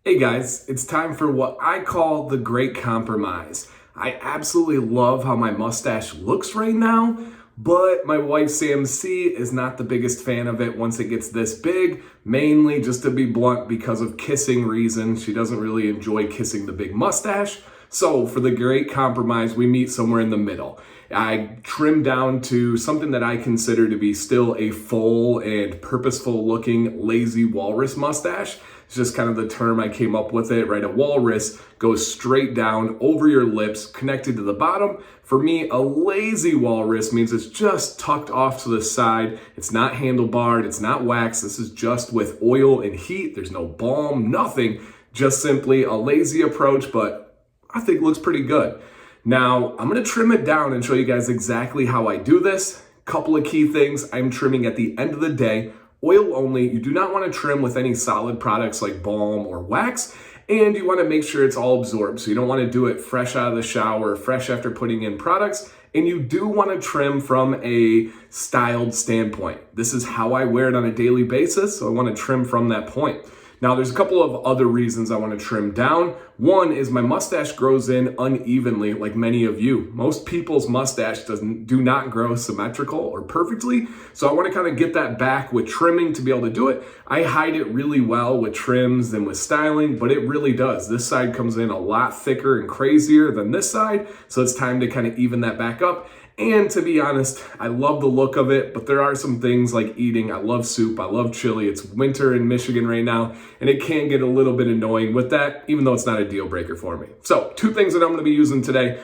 Hey guys, it's time for what I call the great compromise. I absolutely love how my mustache looks right now, but my wife CMC is not the biggest fan of it once it gets this big, mainly just to be blunt because of kissing reasons. She doesn't really enjoy kissing the big mustache. So for the great compromise, we meet somewhere in the middle. I trim down to something that I consider to be still a full and purposeful looking lazy walrus mustache. It's just kind of the term I came up with it, right? A walrus goes straight down over your lips, connected to the bottom. For me, a lazy walrus means it's just tucked off to the side. It's not handlebarred, it's not waxed. This is just with oil and heat. There's no balm, nothing. Just simply a lazy approach, but I think it looks pretty good. Now, I'm gonna trim it down and show you guys exactly how I do this. Couple of key things. I'm trimming at the end of the day. Oil only. You do not want to trim with any solid products like balm or wax, and you want to make sure it's all absorbed. So you don't want to do it fresh out of the shower, fresh after putting in products, and you do want to trim from a styled standpoint. This is how I wear it on a daily basis, so I want to trim from that point. Now, there's a couple of other reasons I want to trim down. One is my mustache grows in unevenly, like many of you. Most people's mustache do not grow symmetrical or perfectly, so I want to kind of get that back with trimming to be able to do it. I hide it really well with trims and with styling, but it really does. This side comes in a lot thicker and crazier than this side, so it's time to kind of even that back up. And to be honest, I love the look of it, but there are some things like eating. I love soup, I love chili. It's winter in Michigan right now, and it can get a little bit annoying with that, even though it's not a deal breaker for me. So 2 things that I'm gonna be using today.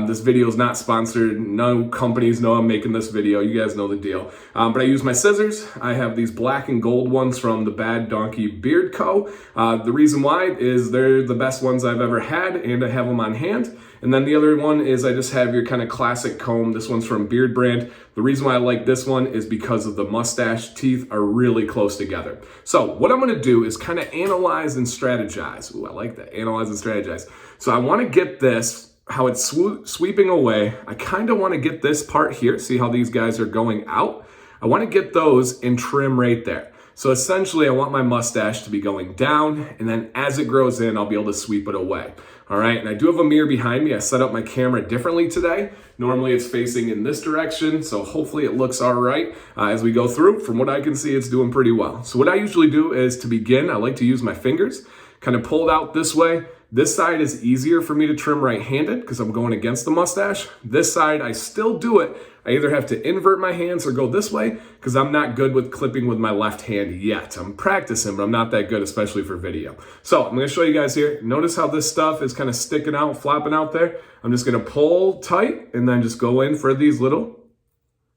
This video is not sponsored. No companies know I'm making this video. You guys know the deal. But I use my scissors. I have these black and gold ones from the Bad Donkey Beard Co. The reason why is they're the best ones I've ever had, and I have them on hand. And then the other one is I just have your kind of classic comb. This one's from Beard Brand. The reason why I like this one is because of the mustache teeth are really close together. So what I'm gonna do is kind of analyze and strategize. Ooh, I like that, analyze and strategize. So I wanna get this, how it's sweeping away. I kind of wanna get this part here, see how these guys are going out? I wanna get those and trim right there. So essentially, I want my mustache to be going down, and then as it grows in, I'll be able to sweep it away. All right, and I do have a mirror behind me. I set up my camera differently today. Normally it's facing in this direction, so hopefully it looks all right as we go through. From what I can see, it's doing pretty well. So what I usually do is, to begin, I like to use my fingers, kind of pull it out this way. This side is easier for me to trim right-handed because I'm going against the mustache. This side, I still do it. I either have to invert my hands or go this way because I'm not good with clipping with my left hand yet. I'm practicing, but I'm not that good, especially for video. So I'm gonna show you guys here. Notice how this stuff is kind of sticking out, flopping out there. I'm just gonna pull tight and then just go in for these little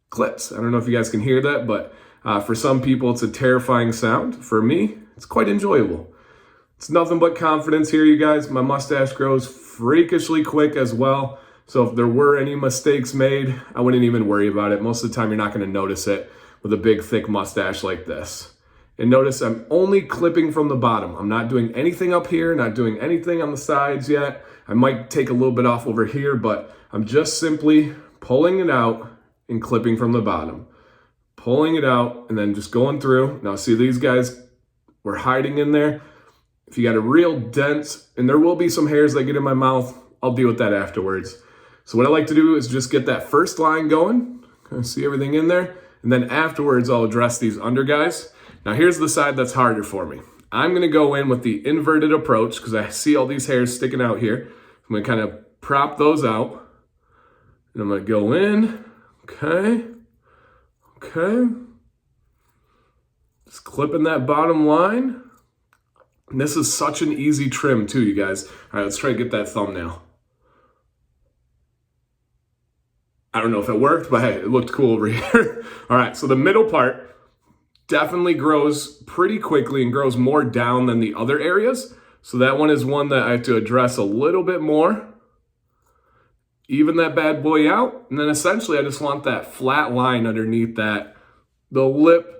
clips. I don't know if you guys can hear that, but for some people, it's a terrifying sound. For me, it's quite enjoyable. It's nothing but confidence here, you guys. My mustache grows freakishly quick as well. So if there were any mistakes made, I wouldn't even worry about it. Most of the time, you're not gonna notice it with a big, thick mustache like this. And notice I'm only clipping from the bottom. I'm not doing anything up here, not doing anything on the sides yet. I might take a little bit off over here, but I'm just simply pulling it out and clipping from the bottom. Pulling it out and then just going through. Now see these guys, we're hiding in there. If you got a real dense, and there will be some hairs that get in my mouth, I'll deal with that afterwards. So what I like to do is just get that first line going, kind of see everything in there, and then afterwards I'll address these under guys. Now here's the side that's harder for me. I'm gonna go in with the inverted approach because I see all these hairs sticking out here. I'm gonna kind of prop those out, and I'm gonna go in, okay. Just clipping that bottom line. And this is such an easy trim too, you guys. All right, let's try to get that thumbnail. I don't know if it worked, but hey, it looked cool over here. All right, so the middle part definitely grows pretty quickly and grows more down than the other areas. So that one is one that I have to address a little bit more. Even that bad boy out. And then essentially I just want that flat line underneath that, the lip.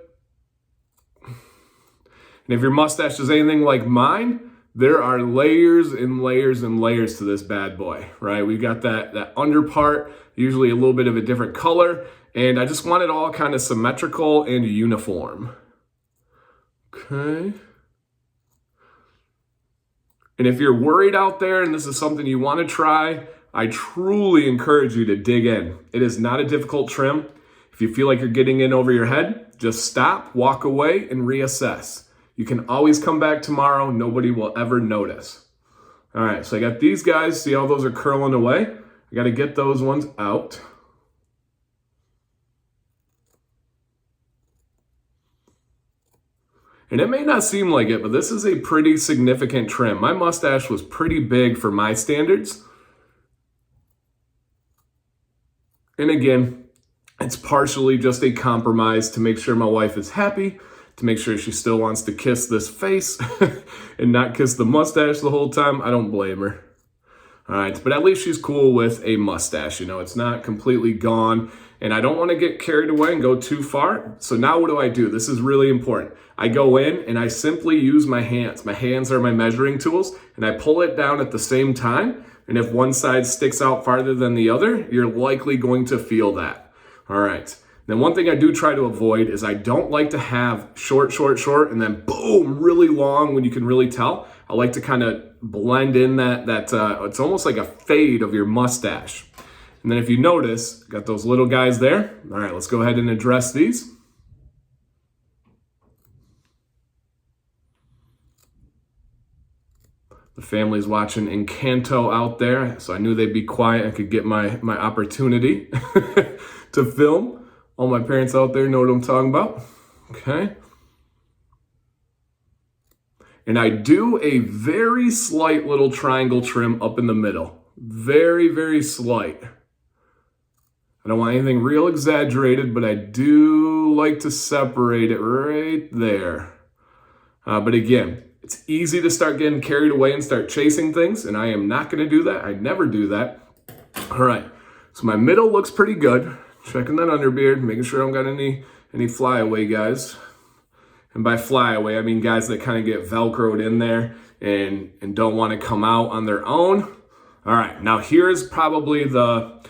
And if your mustache is anything like mine, there are layers and layers and layers to this bad boy, right? We've got that under part, usually a little bit of a different color, and I just want it all kind of symmetrical and uniform. Okay. And if you're worried out there and this is something you want to try, I truly encourage you to dig in. It is not a difficult trim. If you feel like you're getting in over your head, just stop, walk away, and reassess. You can always come back tomorrow. Nobody will ever notice. All right, so I got these guys. See how those are curling away? I got to get those ones out. And it may not seem like it, but this is a pretty significant trim. My mustache was pretty big for my standards. And again, it's partially just a compromise to make sure my wife is happy, to make sure she still wants to kiss this face and not kiss the mustache the whole time. I don't blame her. All right, but at least she's cool with a mustache. You know, it's not completely gone. And I don't want to get carried away and go too far. So now what do? This is really important. I go in and I simply use my hands. My hands are my measuring tools, and I pull it down at the same time. And if one side sticks out farther than the other, you're likely going to feel that. All right. Then one thing I do try to avoid is I don't like to have short, and then boom, really long when you can really tell. I like to kind of blend in that it's almost like a fade of your mustache. And then if you notice, got those little guys there. All right, let's go ahead and address these. The family's watching Encanto out there, so I knew they'd be quiet and could get my opportunity to film. All my parents out there know what I'm talking about. Okay. And I do a very slight little triangle trim up in the middle. Very, very slight. I don't want anything real exaggerated, but I do like to separate it right there. But again, it's easy to start getting carried away and start chasing things, and I am not going to do that. I never do that. All right, so my middle looks pretty good. Checking that underbeard, making sure I don't got any flyaway guys. And by flyaway, I mean guys that kind of get Velcroed in there and don't want to come out on their own. All right, now here's probably the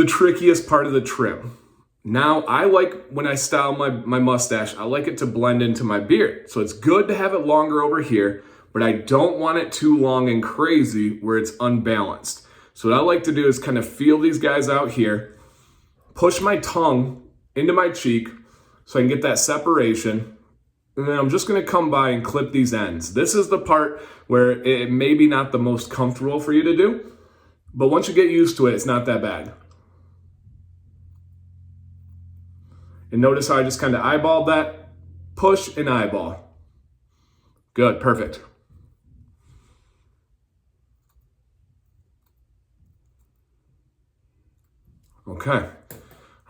trickiest part of the trim. Now, I like when I style my mustache, I like it to blend into my beard. So it's good to have it longer over here, but I don't want it too long and crazy where it's unbalanced. So what I like to do is kind of feel these guys out here, push my tongue into my cheek so I can get that separation. And then I'm just going to come by and clip these ends. This is the part where it may be not the most comfortable for you to do, but once you get used to it, it's not that bad. And notice how I just kind of eyeballed that, push and eyeball. Good, perfect. Okay.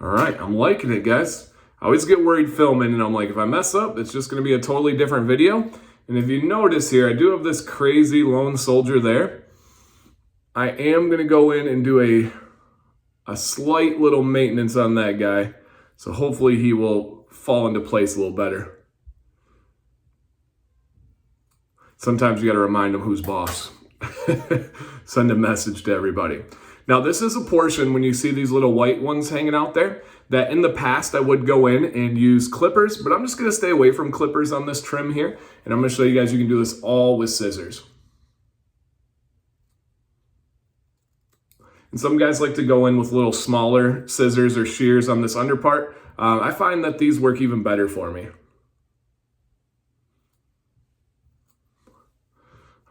All right, I'm liking it, guys. I always get worried filming, and I'm like, if I mess up, it's just going to be a totally different video. And if you notice here, I do have this crazy lone soldier there. I am going to go in and do a slight little maintenance on that guy. So hopefully he will fall into place a little better. Sometimes you got to remind them who's boss. Send a message to everybody. Now this is a portion when you see these little white ones hanging out there that in the past I would go in and use clippers, but I'm just going to stay away from clippers on this trim here. And I'm going to show you guys you can do this all with scissors. And some guys like to go in with little smaller scissors or shears on this underpart. I find that these work even better for me.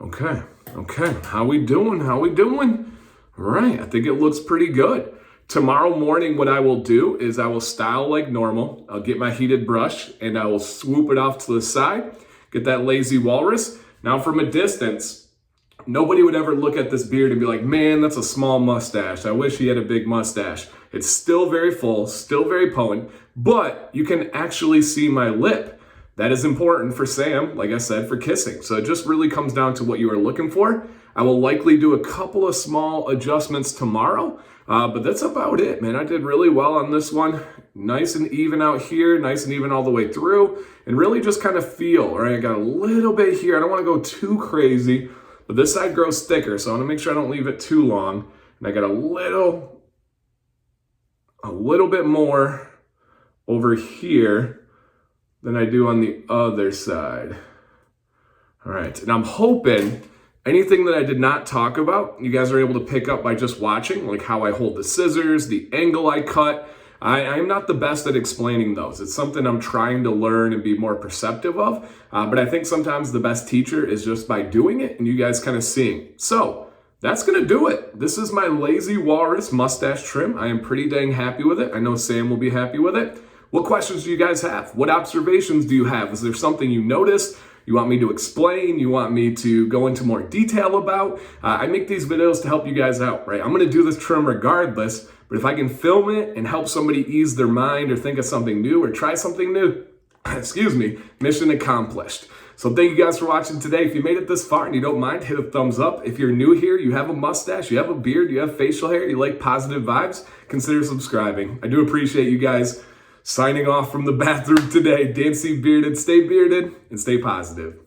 Okay. How we doing? All right, I think it looks pretty good. Tomorrow morning, what I will do is I will style like normal. I'll get my heated brush and I will swoop it off to the side, get that lazy walrus. Now from a distance, nobody would ever look at this beard and be like, man, that's a small mustache. I wish he had a big mustache. It's still very full, still very potent, but you can actually see my lip. That is important for Sam, like I said, for kissing. So it just really comes down to what you are looking for. I will likely do a couple of small adjustments tomorrow, but that's about it, man. I did really well on this one. Nice and even out here, nice and even all the way through, and really just kind of feel, all right, I got a little bit here. I don't want to go too crazy. But this side grows thicker, so I want to make sure I don't leave it too long. And I got a little bit more over here than I do on the other side. All right, and I'm hoping Anything that I did not talk about, you guys are able to pick up by just watching, like how I hold the scissors, the angle I cut. I am not the best at explaining those. It's something I'm trying to learn and be more perceptive of, but I think sometimes the best teacher is just by doing it and you guys kind of seeing. So that's going to do it. This is my Lazy Walrus mustache trim. I am pretty dang happy with it. I know Sam will be happy with it. What questions do you guys have? What observations do you have? Is there something you noticed? You want me to explain? You want me to go into more detail about? I make these videos to help you guys out, right? I'm going to do this trim regardless, but if I can film it and help somebody ease their mind or think of something new or try something new, excuse me, mission accomplished. So thank you guys for watching today. If you made it this far and you don't mind, hit a thumbs up. If you're new here, you have a mustache, you have a beard, you have facial hair, you like positive vibes, consider subscribing. I do appreciate you guys. Signing off from the bathroom today. Dancy Bearded, stay bearded and stay positive.